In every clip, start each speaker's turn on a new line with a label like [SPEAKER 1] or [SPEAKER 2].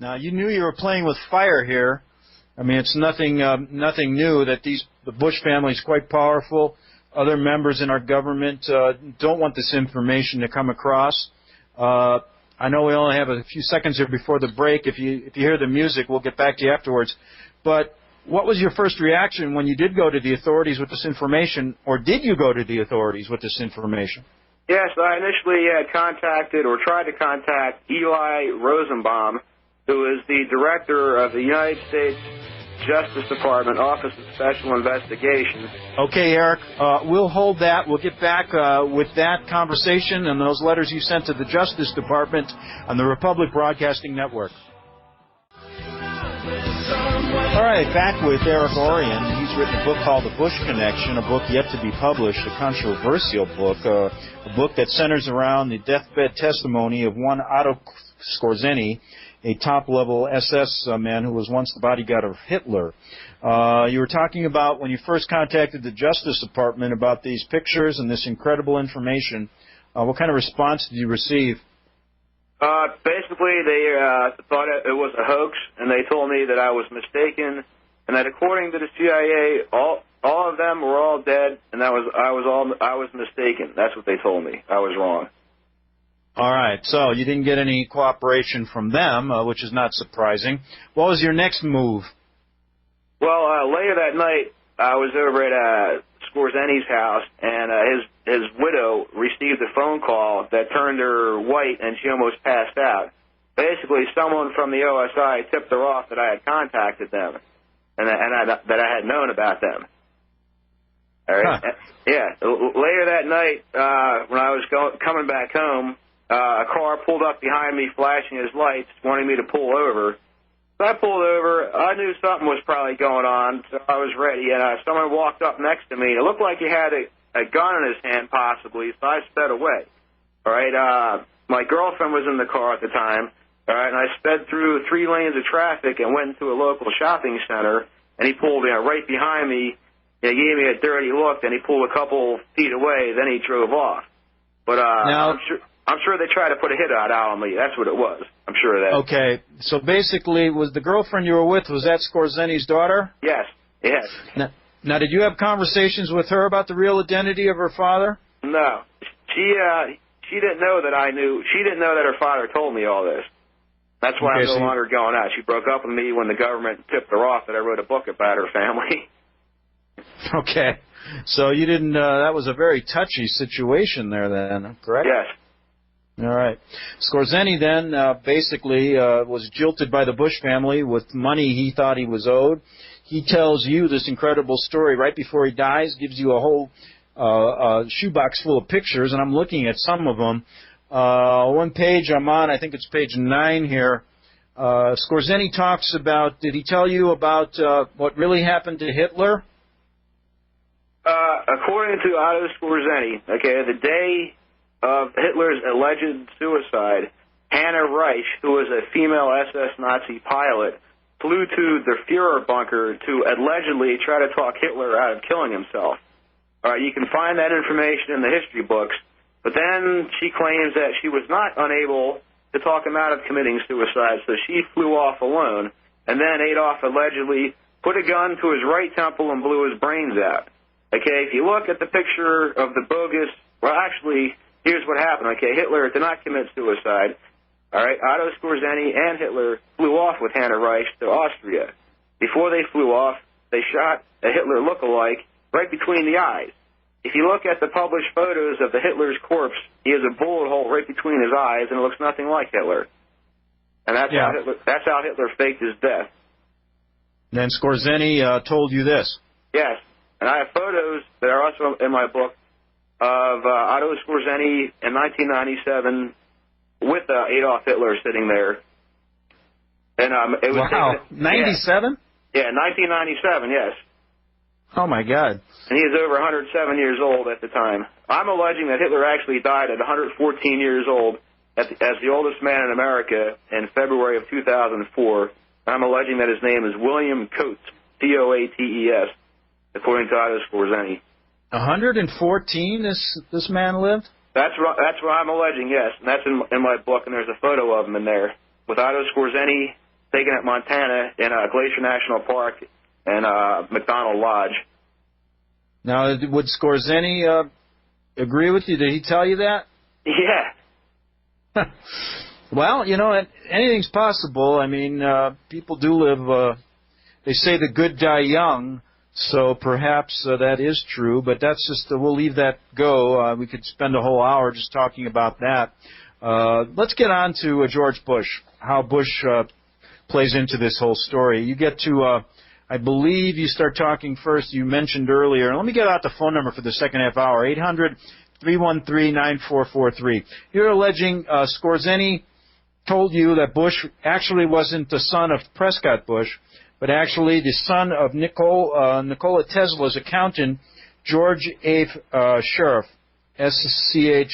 [SPEAKER 1] Now, you knew you were playing with fire here. I mean, it's nothing new that the Bush family is quite powerful. Other members in our government don't want this information to come across. I know we only have a few seconds here before the break. If you hear the music, we'll get back to you afterwards. But what was your first reaction when you did go to the authorities with this information, or did you go to the authorities with this information?
[SPEAKER 2] Yes, I initially had contacted or tried to contact Eli Rosenbaum, who is the director of the United States Justice Department Office of Special Investigations.
[SPEAKER 1] Okay, Eric, we'll hold that. We'll get back with that conversation and those letters you sent to the Justice Department on the Republic Broadcasting Network. All right, back with Eric Orion. He's written a book called The Bush Connection, a book yet to be published, a controversial book, a book that centers around the deathbed testimony of one Otto Skorzeny, a top-level SS man who was once the bodyguard of Hitler. You were talking about when you first contacted the Justice Department about these pictures and this incredible information. What kind of response did you receive?
[SPEAKER 2] Basically, they thought it was a hoax, and they told me that I was mistaken, and that according to the CIA, all of them were all dead, and I was mistaken. That's what they told me. I was wrong.
[SPEAKER 1] All right, so you didn't get any cooperation from them, which is not surprising. What was your next move?
[SPEAKER 2] Well, later that night, I was over at Skorzeny's house, and his widow received a phone call that turned her white, and she almost passed out. Basically, someone from the OSI tipped her off that I had contacted them, and that I had known about them. All right. Huh. Yeah. Later that night, when I was coming back home, a car pulled up behind me, flashing his lights, wanting me to pull over. So I pulled over. I knew something was probably going on, so I was ready. And someone walked up next to me. It looked like he had a gun in his hand, possibly, so I sped away. All right. My girlfriend was in the car at the time. All right, and I sped through 3 lanes of traffic and went into a local shopping center, and he pulled right behind me. He gave me a dirty look, then he pulled a couple feet away, then he drove off. But now, I'm sure they tried to put a hit out on me. That's what it was. I'm sure of that.
[SPEAKER 1] Okay, so basically, was the girlfriend you were with, was that Skorzeny's daughter?
[SPEAKER 2] Yes, yes.
[SPEAKER 1] Now, did you have conversations with her about the real identity of her father?
[SPEAKER 2] No. She didn't know that I knew. She didn't know that her father told me all this. That's why I'm no longer going out. She broke up with me when the government tipped her off that I wrote a book about her family.
[SPEAKER 1] Okay. So you didn't, that was a very touchy situation there then, correct?
[SPEAKER 2] Yes.
[SPEAKER 1] All right. Skorzeny then basically was jilted by the Bush family with money he thought he was owed. He tells you this incredible story right before he dies, gives you a whole shoebox full of pictures, and I'm looking at some of them. One page I'm on, I think it's page 9 here. Skorzeny talks about, did he tell you about what really happened to Hitler?
[SPEAKER 2] According to Otto Skorzeny, okay, the day of Hitler's alleged suicide, Hannah Reich, who was a female SS Nazi pilot, flew to the Führer bunker to allegedly try to talk Hitler out of killing himself. All right, you can find that information in the history books, but then she claims that she was not unable to talk him out of committing suicide, so she flew off alone, and then Adolf allegedly put a gun to his right temple and blew his brains out. Okay, if you look at the picture of the bogus, well, actually, here's what happened. Okay, Hitler did not commit suicide. All right, Otto Skorzeny and Hitler flew off with Hannah Reich to Austria. Before they flew off, they shot a Hitler look-alike right between the eyes. If you look at the published photos of the Hitler's corpse, he has a bullet hole right between his eyes, and it looks nothing like Hitler. And that's how Hitler faked his death.
[SPEAKER 1] Then Skorzeny told you this.
[SPEAKER 2] Yes. And I have photos that are also in my book of Otto Skorzeny in 1997 with Adolf Hitler sitting there. And it was
[SPEAKER 1] wow, 97?
[SPEAKER 2] Yeah, 1997, yes.
[SPEAKER 1] Oh, my God.
[SPEAKER 2] And he is over 107 years old at the time. I'm alleging that Hitler actually died at 114 years old as the oldest man in America in February of 2004. I'm alleging that his name is William Coates, C-O-A-T-E-S. According to Otto Skorzeny.
[SPEAKER 1] 114 this man lived?
[SPEAKER 2] That's what I'm alleging, yes. And that's in my book, and there's a photo of him in there with Otto Skorzeny taken at Montana in Glacier National Park and McDonald Lodge.
[SPEAKER 1] Now, would Skorzeny agree with you? Did he tell you that?
[SPEAKER 2] Yeah.
[SPEAKER 1] Well, you know, anything's possible. I mean, people do live, they say the good die young, so perhaps that is true, but that's just, we'll leave that go. We could spend a whole hour just talking about that. Let's get on to George Bush, how Bush plays into this whole story. You get to, I believe you start talking first, you mentioned earlier. Let me get out the phone number for the second half hour, 800-313-9443. You're alleging Skorzeny told you that Bush actually wasn't the son of Prescott Bush, but actually the son of Nikola Tesla's accountant, George A. Sheriff, Schreff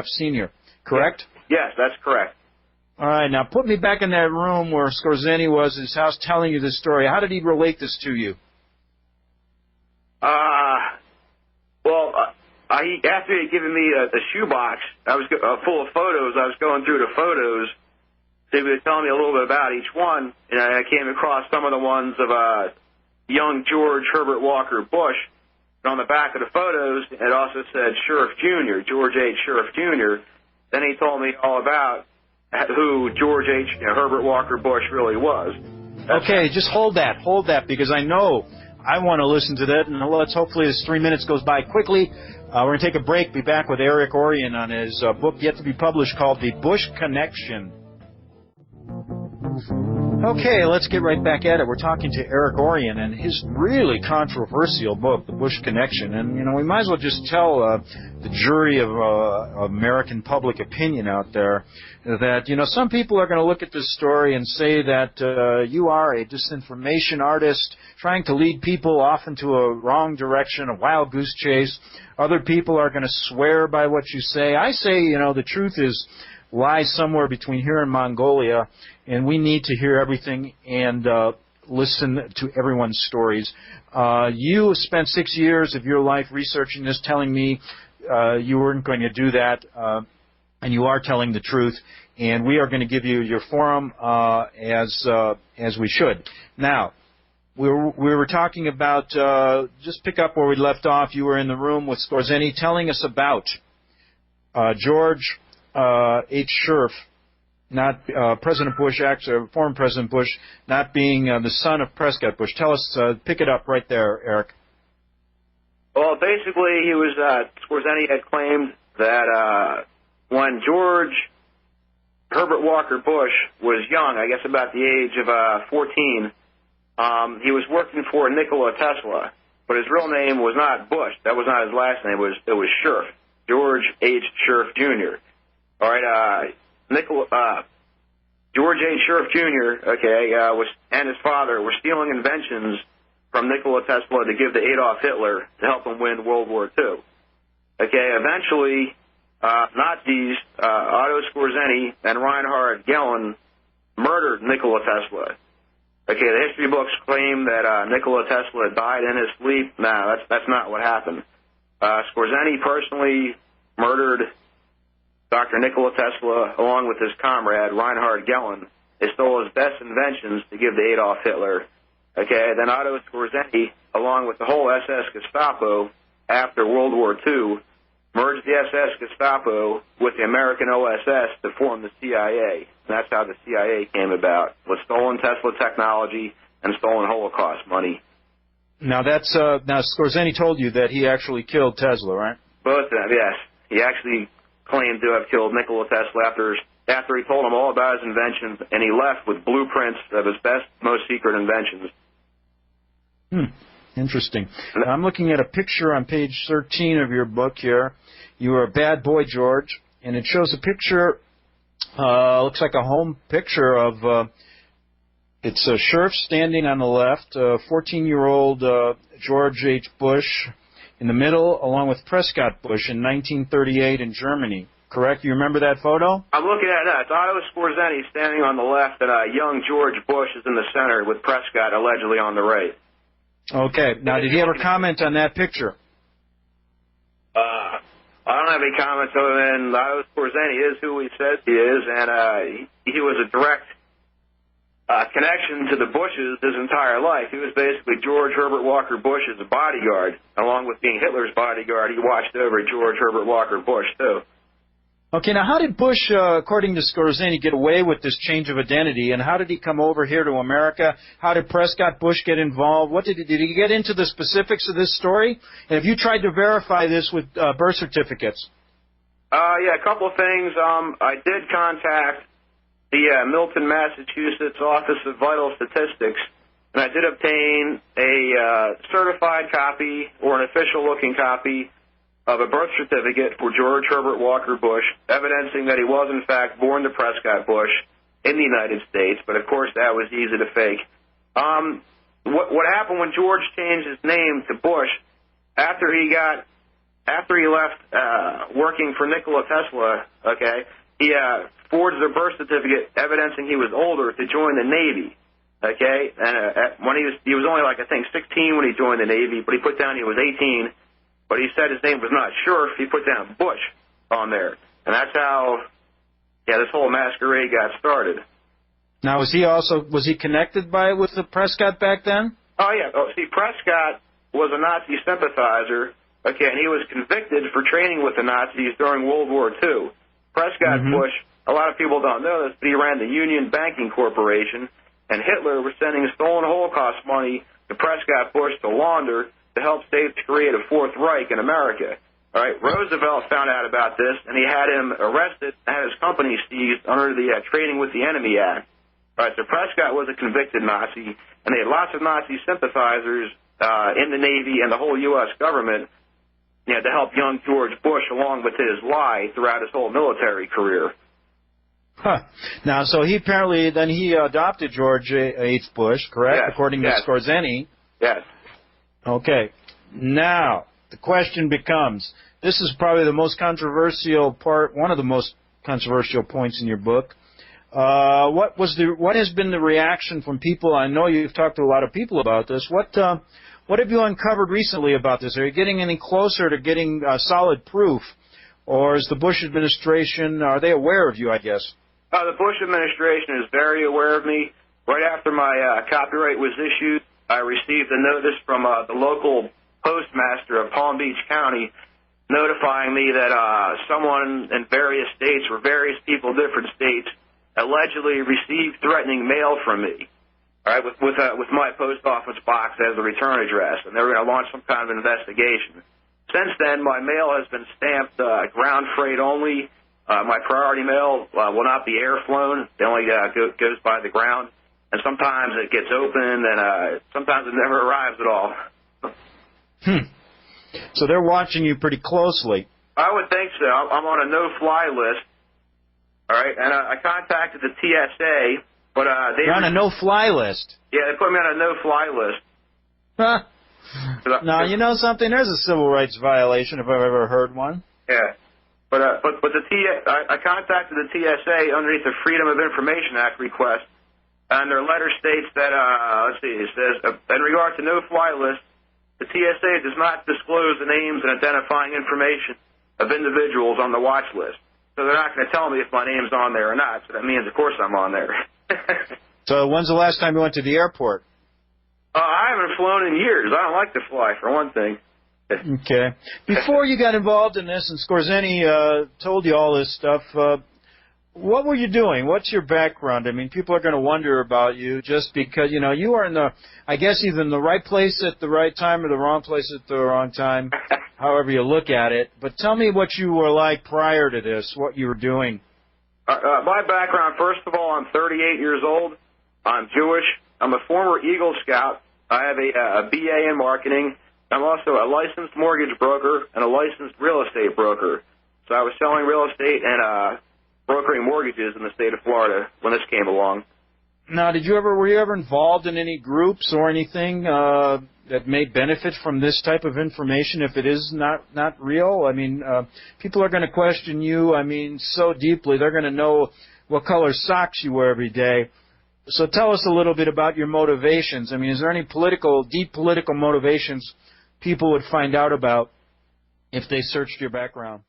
[SPEAKER 1] Sr., correct?
[SPEAKER 2] Yes, that's correct.
[SPEAKER 1] All right, now put me back in that room where Skorzeny was, his house, telling you this story. How did he relate this to you?
[SPEAKER 2] After he had given me a shoebox, I was full of photos. I was going through the photos. So he was telling me a little bit about each one, and I came across some of the ones of young George Herbert Walker Bush. And on the back of the photos, it also said Sheriff Jr., George H. Sheriff Jr. Then he told me all about who George H. Herbert Walker Bush really was.
[SPEAKER 1] Okay, just hold that, because I know I want to listen to that, and let's hopefully this 3 minutes goes by quickly. We're going to take a break, be back with Eric Orion on his book yet to be published called The Bush Connection. Okay, let's get right back at it. We're talking to Eric Orion and his really controversial book, The Bush Connection. And, you know, we might as well just tell the jury of American public opinion out there that, you know, some people are going to look at this story and say that you are a disinformation artist trying to lead people off into a wrong direction, a wild goose chase. Other people are going to swear by what you say. I say, you know, the truth lies somewhere between here and Mongolia, and we need to hear everything and listen to everyone's stories. You spent 6 years of your life researching this, telling me you weren't going to do that, and you are telling the truth, and we are going to give you your forum as we should. Now, we were talking about, just pick up where we left off. You were in the room with Skorzeny telling us about George H. Sheriff, not President Bush, actually, former President Bush, not being the son of Prescott Bush. Tell us, pick it up right there, Eric.
[SPEAKER 2] Well, basically, Skorzeny had claimed that when George Herbert Walker Bush was young, I guess about the age of 14, he was working for Nikola Tesla, but his real name was not Bush. That was not his last name. It was Sheriff, George H. Sheriff Jr. All right, George H. Sheriff Jr., and his father were stealing inventions from Nikola Tesla to give to Adolf Hitler to help him win World War II. Okay, eventually, Nazis, Otto Skorzeny and Reinhard Gehlen murdered Nikola Tesla. Okay, the history books claim that Nikola Tesla died in his sleep. No, that's not what happened. Skorzeny personally murdered Dr. Nikola Tesla, along with his comrade, Reinhard Gehlen. They stole his best inventions to give to Adolf Hitler. Okay, then Otto Skorzeny, along with the whole SS Gestapo after World War II, merged the SS Gestapo with the American OSS to form the CIA. And that's how the CIA came about, with stolen Tesla technology and stolen Holocaust money.
[SPEAKER 1] Now, now Skorzeny told you that he actually killed Tesla, right?
[SPEAKER 2] Both of them, yes. He actually claimed to have killed Nikola Tesla after he told him all about his inventions, and he left with blueprints of his best, most secret inventions.
[SPEAKER 1] Interesting. Now, I'm looking at a picture on page 13 of your book here. You were a bad boy, George, and it shows a picture, looks like a home picture of, it's a sheriff standing on the left, 14-year-old George H. Bush in the middle, along with Prescott Bush in 1938 in Germany. Correct? You remember that photo?
[SPEAKER 2] I'm looking at that. It's Otto Skorzeny standing on the left, and young George Bush is in the center with Prescott allegedly on the right.
[SPEAKER 1] Okay. Now, did he ever comment on that picture?
[SPEAKER 2] I don't have any comments other than Otto Skorzeny is who he says he is, and he was a direct connection to the Bushes his entire life. He was basically George Herbert Walker Bush's bodyguard. Along with being Hitler's bodyguard, he watched over George Herbert Walker Bush, too.
[SPEAKER 1] Okay, now how did Bush, according to Skorzeny, get away with this change of identity, and how did he come over here to America? How did Prescott Bush get involved? Did he get into the specifics of this story? And have you tried to verify this with birth certificates?
[SPEAKER 2] Yeah, a couple of things. I did contact the Milton, Massachusetts Office of Vital Statistics, and I did obtain a certified copy or an official-looking copy of a birth certificate for George Herbert Walker Bush, evidencing that he was, in fact, born to Prescott Bush in the United States, but, of course, that was easy to fake. What happened when George changed his name to Bush, after he left working for Nikola Tesla, okay, he forged a birth certificate evidencing he was older to join the Navy, okay, and when he was only, like, I think 16 when he joined the Navy, but he put down he was 18. But he said his name was not sure if he put down Bush on there. And that's how, this whole masquerade got started.
[SPEAKER 1] Now, was he connected with the Prescott back then?
[SPEAKER 2] Oh, yeah. Oh, see, Prescott was a Nazi sympathizer, okay, and he was convicted for training with the Nazis during World War II. Prescott Bush, a lot of people don't know this, but he ran the Union Banking Corporation, and Hitler was sending stolen Holocaust money to Prescott Bush to launder to help states create a Fourth Reich in America. All right, Roosevelt found out about this, and he had him arrested and had his company seized under the Trading with the Enemy Act. All right, so Prescott was a convicted Nazi, and they had lots of Nazi sympathizers in the Navy and the whole U.S. government, to help young George Bush along with his lie throughout his whole military career.
[SPEAKER 1] Huh. Now, so he adopted George H. Bush, correct?
[SPEAKER 2] Yes.
[SPEAKER 1] According to Skorzeny.
[SPEAKER 2] Yes.
[SPEAKER 1] Okay. Now, the question becomes, this is probably the most controversial part, one of the most controversial points in your book. What has been the reaction from people? I know you've talked to a lot of people about this. What have you uncovered recently about this? Are you getting any closer to getting solid proof? Or is the Bush administration, are they aware of you, I guess?
[SPEAKER 2] The Bush administration is very aware of me. Right after my copyright was issued, I received a notice from the local postmaster of Palm Beach County notifying me that someone in various states or various people in different states allegedly received threatening mail from me, all right, with my post office box as a return address, and they were going to launch some kind of investigation. Since then, my mail has been stamped ground freight only. My priority mail will not be air flown. It only goes by the ground. And sometimes it gets opened, and sometimes it never arrives at all.
[SPEAKER 1] So they're watching you pretty closely.
[SPEAKER 2] I would think so. I'm on a no-fly list, all right? And I contacted the TSA, but
[SPEAKER 1] You're on a no-fly list?
[SPEAKER 2] Yeah, they put me on a no-fly list.
[SPEAKER 1] Huh. Now, you know something? There's a civil rights violation if I've ever heard one.
[SPEAKER 2] Yeah. But I contacted the TSA underneath the Freedom of Information Act request. And their letter states that, it says, in regard to no-fly lists, the TSA does not disclose the names and identifying information of individuals on the watch list. So they're not going to tell me if my name's on there or not. So that means, of course, I'm on there.
[SPEAKER 1] So when's the last time you went to the airport?
[SPEAKER 2] I haven't flown in years. I don't like to fly, for one thing.
[SPEAKER 1] Okay. Before you got involved in this, and Skorzeny told you all this stuff, what were you doing? What's your background? I mean, people are going to wonder about you just because, you are in either in the right place at the right time or the wrong place at the wrong time, however you look at it. But tell me what you were like prior to this, what you were doing.
[SPEAKER 2] My background, first of all, I'm 38 years old. I'm Jewish. I'm a former Eagle Scout. I have a BA in marketing. I'm also a licensed mortgage broker and a licensed real estate broker. So I was selling real estate and brokering mortgages in the state of Florida when this came along.
[SPEAKER 1] Now, were you ever involved in any groups or anything that may benefit from this type of information if it is not real? I mean, people are going to question you, so deeply. They're going to know what color socks you wear every day. So tell us a little bit about your motivations. I mean, is there any deep political motivations people would find out about if they searched your background?